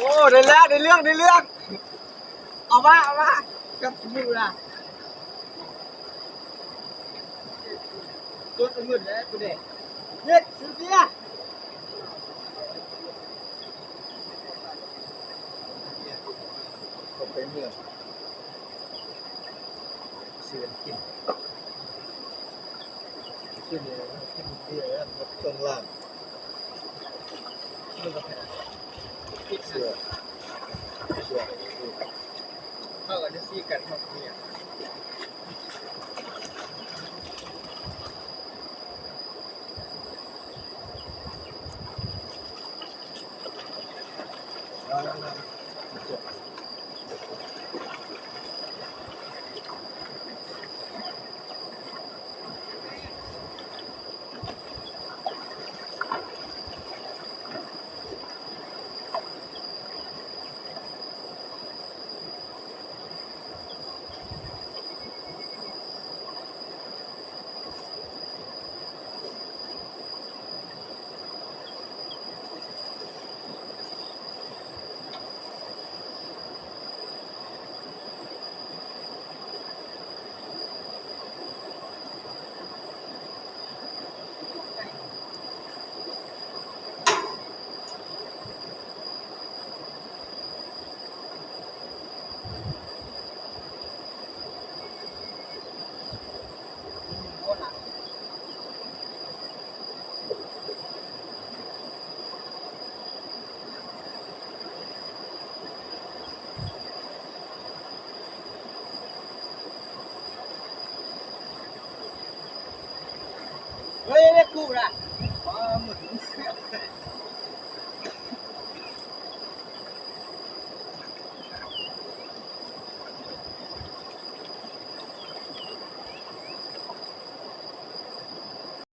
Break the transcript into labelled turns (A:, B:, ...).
A: ได้แล้วได้เรื่องเอามากับมือละตัวมือแล้วกูเด็กเด็ดสุดเดียก็เป็นเมื่อเสือกินขึ้นเลยขึ้นเดียวแล้วตรงล่างเสือเข้ากันได้ซี่กันครับเนี่ยเฮ้ยเรียกกูนะ